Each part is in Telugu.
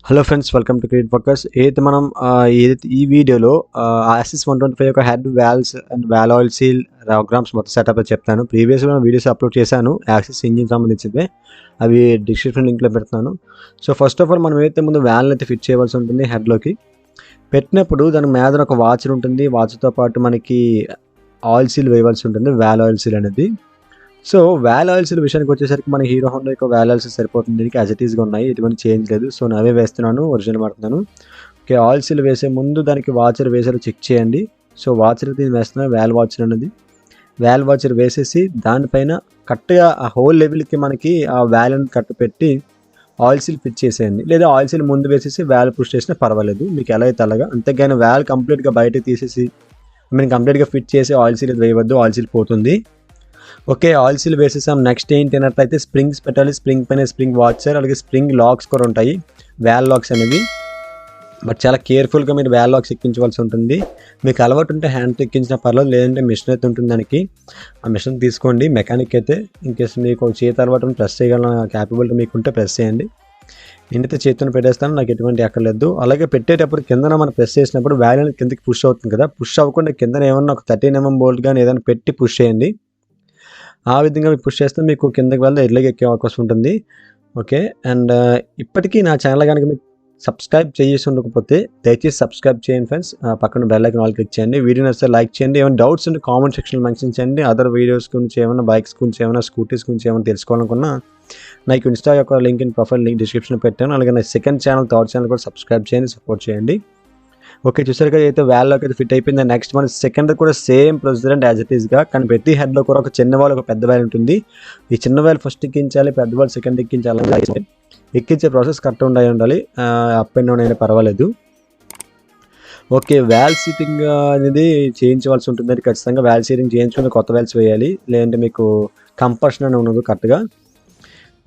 హలో ఫ్రెండ్స్, వెల్కమ్ టు క్రె.ativeworkers. ఏదైతే మనం ఈ వీడియోలో ఆసిస్ 125 యొక్క head valves and valve oil seal రోగ్రామ్స్ మొత్తం సెటప్ చెప్తాను. ప్రీవియస్గా వీడియోస్ అప్లోడ్ చేశాను యాక్సిస్ ఇంజిన్ సంబంధించినవి, అవి డిస్క్రిప్షన్ లింక్లో పెడతాను. సో ఫస్ట్ ఆఫ్ ఆల్ మనం ఏదైతే ముందు వాల్ని అయితే ఫిట్ చేయవలసి ఉంటుంది. హెడ్లోకి పెట్టినప్పుడు దాని మీద ఒక వాచర్ ఉంటుంది. వాచ్తో పాటు మనకి ఆయిల్ సీల్ వేయవలసి ఉంటుంది, వాల్ ఆయిల్ సీల్ అనేది. సో వాల్ ఆయిల్స్ విషయానికి వచ్చేసరికి మన హీరో హోండా యొక్క వాల్ ఆయిల్స్ సరిపోతుంది. దీనికి యాజ్ ఇట్ ఈస్గా ఉన్నాయి, ఎటువంటి చేంజ్ లేదు. సో అవే వేస్తున్నాను, ఒరిజినల్ వాడుతున్నాను. ఓకే, ఆయిల్ సీల్ వేసే ముందు దానికి వాచర్ వేసారో చెక్ చేయండి. సో వాచర్ దీన్ని వేస్తున్నాను, వాల్ వాచర్ అనేది. వాల్ వాచర్ వేసేసి దానిపైన కరెక్ట్గా ఆ హోల్ లెవెల్కి మనకి ఆ వాల్ని కట్టు పెట్టి ఆయిల్ సీల్ ఫిట్ చేసేయండి. లేదా ఆయిల్ సీల్ ముందు వేసేసి వాల్ పుష్ చేసినా పర్వాలేదు, మీకు ఎలా అయితే అలాగా. అంతేగాని వాల్ కంప్లీట్గా బయటకు తీసేసి కంప్లీట్గా ఫిట్ చేసి ఆయిల్ సీల్ వేయవద్దు, ఆయిల్ సీల్ పోతుంది. ఓకే, ఆయిల్ సీల్ వేసేసాం. నెక్స్ట్ ఏంటి అన్నట్లయితే స్ప్రింగ్స్ పెట్టాలి. స్ప్రింగ్ పైన స్ప్రింగ్ వాచర్, అలాగే స్ప్రింగ్ లాక్స్ కూడా ఉంటాయి, వాల్ లాక్స్ అనేవి. బట్ చాలా కేర్ఫుల్గా మీరు వాల్ లాక్స్ ఎక్కించవలసి ఉంటుంది. మీకు అలవాటు ఉంటే హ్యాండ్తో ఎక్కించినా పర్లేదు, లేదంటే మిషన్ అయితే ఉంటుంది దానికి, ఆ మిషన్ తీసుకోండి. మెకానిక్ అయితే ఇన్కేస్ మీకు చేతి అలవాటు ప్రెస్ చేయగల క్యాపబిలిటీ మీకు ఉంటే ప్రెస్ చేయండి. నేనైతే చేతిని పెట్టేస్తాను, నాకు ఎటువంటి అక్కర్లేదు. అలాగే పెట్టేటప్పుడు కిందన మనం ప్రెస్ చేసినప్పుడు వాల్ అనేది కిందకి పుష్ అవుతుంది కదా, పుష్ అవ్వకుండా కిందన ఏమన్నా ఒక 13mm బోల్ట్ కానీ ఏదైనా పెట్టి పుష్ చేయండి. ఆ విధంగా మీరు పుష్ చేస్తే మీకు కిందకి వెళ్ళి ఎర్లీగా ఎక్కే అవకాశం ఉంటుంది. ఓకే, అండ్ ఇప్పటికీ నా ఛానల్ కనుక మీకు సబ్స్క్రైబ్ చేసి ఉండకపోతే దయచేసి సబ్స్క్రైబ్ చేయండి ఫ్రెండ్స్. పక్కన బెల్ ఐకాన్ ఆల్ క్లిక్ చేయండి. వీడియో నచ్చితే లైక్ చేయండి. ఏమైనా డౌట్స్ ఉంటే కామెంట్ సెక్షన్లో మెన్షన్ చేయండి. అదర్ వీడియోస్ గురించి ఏమైనా, బైక్స్ గురించి ఏమైనా, స్కూటీస్ గురించి ఏమైనా తెలుసుకోవాలనుకున్నా నాకు ఇన్స్టా యొక్క లింక్ ఇన్ ప్రొఫైల్ లింక్ డిస్క్రిప్షన్లో పెట్టాను. అలాగే నా సెకండ్ ఛానల్, థర్డ్ ఛానల్ కూడా సబ్స్క్రైబ్ చేయండి, సపోర్ట్ చేయండి. ఓకే, చూసారు కదా, అయితే వాల్లోకి అయితే ఫిట్ అయిపోయింది. నెక్స్ట్ మన సెకండ్ కూడా same procedure and as it ఈస్గా, కానీ ప్రతి హెడ్లో కూడా ఒక చిన్న వాల్, ఒక పెద్ద వాల్ ఉంటుంది. ఈ చిన్న వాల్ ఫస్ట్ ఎక్కించాలి, పెద్ద వాల్ సెకండ్ ఎక్కించాలి. ఎక్కించే ప్రాసెస్ కరెక్ట్ ఉండాలి. అప్ అండ్ డౌన్ అయినా పర్వాలేదు. ఓకే, వాల్ సీటింగ్ అనేది చేయించవలసి ఉంటుంది. అది ఖచ్చితంగా వాల్ సీటింగ్ చేయించుకుని కొత్త వాల్స్ వేయాలి, లేదంటే మీకు కంపర్షన్ అని ఉండదు కరెక్ట్గా.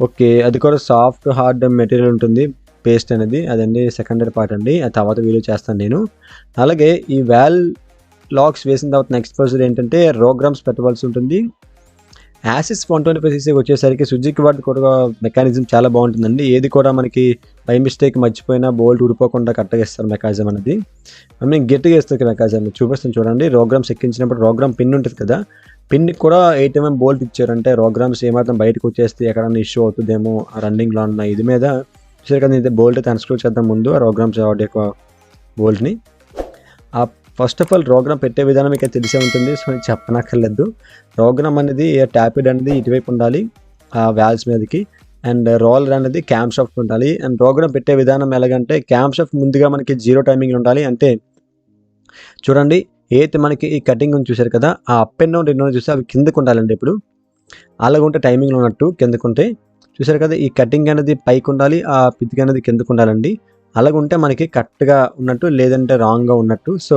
ఓకే, అది కూడా సాఫ్ట్ హార్డ్ మెటీరియల్ ఉంటుంది, పేస్ట్ అనేది. అదండి సెకండరీ పార్ట్ అండి, ఆ తర్వాత వీడియో చేస్తాను నేను. అలాగే ఈ వాల్ లాక్స్ వేసిన తర్వాత నెక్స్ట్ ప్రొసీజర్ ఏంటంటే రోగ్రామ్స్ పెట్టవలసి ఉంటుంది. ఆసిస్ 125cc వచ్చేసరికి సుజుకి వాటి కూడా మెకానిజం చాలా బాగుంటుందండి. ఏది కూడా మనకి బై మిస్టేక్ మర్చిపోయినా బోల్ట్ ఊడిపోకుండా కరెక్ట్గా ఇస్తారు మెకానిజం అనేది. మేము గట్టిగా ఇస్తారు మెకానిజం. చూపిస్తాను చూడండి. రోగ్రామ్స్ ఎక్కించినప్పుడు రోగ్రామ్ పిన్ ఉంటుంది కదా, పిన్కి కూడా 8mm బోల్ట్ ఇచ్చారంటే రోగ్రామ్స్ ఏమాత్రం బయటకు వచ్చేస్తే ఎక్కడన్నా ఇష్యూ అవుతుందేమో రన్నింగ్లో ఉన్న ఇది మీద. సరే కదా, ఇది బోల్ట్ అయితే అన్స్క్రూ చేద్దాం ముందు ఆ రోగ్రామ్స్ యొక్క బోల్ట్ని. ఫస్ట్ ఆఫ్ ఆల్ రోగ్రామ్ పెట్టే విధానం మీకు తెలిసే ఉంటుంది, సో నేను చెప్పనక్కర్లేదు. రోగ్రామ్ అనేది ట్యాపిడ్ అనేది ఇటువైపు ఉండాలి ఆ వాల్స్ మీదకి, అండ్ రోలర్ అనేది క్యామ్ షాఫ్ట్ ఉండాలి. అండ్ రోగ్రామ్ పెట్టే విధానం ఎలాగంటే క్యామ్ షాఫ్ట్ ముందుగా మనకి 0 టైమింగ్ ఉండాలి. అంటే చూడండి, ఏదైతే మనకి ఈ కటింగ్ ఉంది చూసారు కదా, ఆ అప్ అండ్ డౌన్ రెండు చూస్తే అవి కిందకు ఉండాలండి. ఇప్పుడు అలాగుంటే టైమింగ్లో ఉన్నట్టు కిందకుంటే చూసారు కదా, ఈ కటింగ్ అనేది పైకి ఉండాలి, ఆ పితికి అనేది కిందకు ఉండాలండి. అలాగుంటే మనకి కరెక్ట్గా ఉన్నట్టు, లేదంటే రాంగ్గా ఉన్నట్టు. సో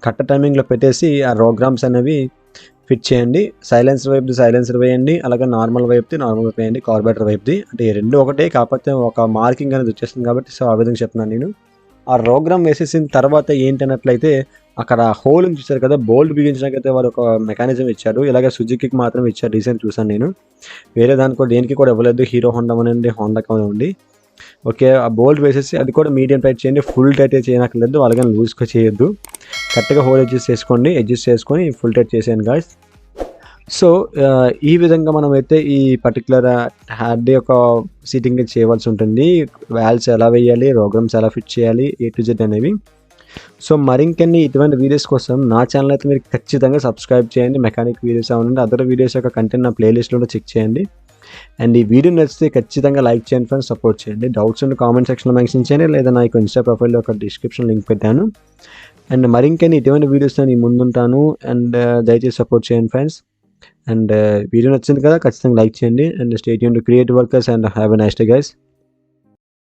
కరెక్ట్ టైమింగ్లో పెట్టేసి ఆ రోగ్రామ్స్ అనేవి ఫిట్ చేయండి. సైలెన్సర్ వైపుది సైలెన్సర్ వేయండి, అలాగే నార్మల్ వైపుది నార్మల్ వైపు వేయండి, కార్బోరేటర్ వైపుది. అంటే రెండు ఒకటే, కాకపోతే ఒక మార్కింగ్ అనేది వచ్చేస్తుంది కాబట్టి సో ఆ విధంగా చెప్తున్నాను నేను. ఆ రోగ్రామ్ వేసేసిన తర్వాత ఏంటన్నట్లయితే అక్కడ హోల్ చూసారు కదా, బోల్ట్ బిగించడానికైతే వారు ఒక మెకానిజం ఇచ్చారు. ఇలాగే సుజుకికి మాత్రం ఇచ్చారు, రీసెంట్ చూసాను నేను. వేరే దానికి కూడా దేనికి కూడా ఇవ్వలేదు, హీరో హోండా అనండి, హోండా కానివ్వండి. ఓకే, ఆ బోల్ట్ వేసేసి అది కూడా మీడియం టైట్ చేయండి, ఫుల్ టైట్ చేయనక్కర్లేదు, అలాగే లూజ్గా చేయొద్దు. కరెక్ట్గా హోల్ అడ్జస్ట్ చేసుకోండి, అడ్జస్ట్ చేసుకొని ఫుల్ టైట్ చేసేయండి గాయ్స్. సో ఈ విధంగా మనం అయితే ఈ పర్టికులర్ హ్యాడ్ యొక్క సీటింగ్ చేయవలసి ఉంటుంది. వాల్స్ ఎలా వేయాలి, రోగ్రామ్స్ ఎలా ఫిట్ చేయాలి, A to Z అనేవి. సో మరింకెన్ని ఇటువంటి వీడియోస్ కోసం నా ఛానల్ అయితే మీరు ఖచ్చితంగా సబ్స్క్రైబ్ చేయండి. మెకానిక్ వీడియోస్ అవ్వండి, అదర్ వీడియోస్ యొక్క కంటెంట్ నా ప్లేలిస్ట్లో చెక్ చేయండి. అండ్ ఈ వీడియో నచ్చితే ఖచ్చితంగా లైక్ చేయండి ఫ్రెండ్స్, సపోర్ట్ చేయండి. డౌట్స్ ఉంటే కామెంట్ సెక్షన్లో మెన్షన్ చేయండి, లేదా నా యొక్క ఇన్స్టా ప్రొఫైల్లో ఒక డిస్క్రిప్షన్ లింక్ పెట్టాను. అండ్ మరింకెన్ని ఇటువంటి వీడియోస్ నేను ముందుంటాను. అండ్ దయచేసి సపోర్ట్ చేయండి ఫ్రెండ్స్. అండ్ వీడియో నచ్చింది కదా, ఖచ్చితంగా లైక్ చేయండి. And stay tuned to creative workers and have a nice day guys.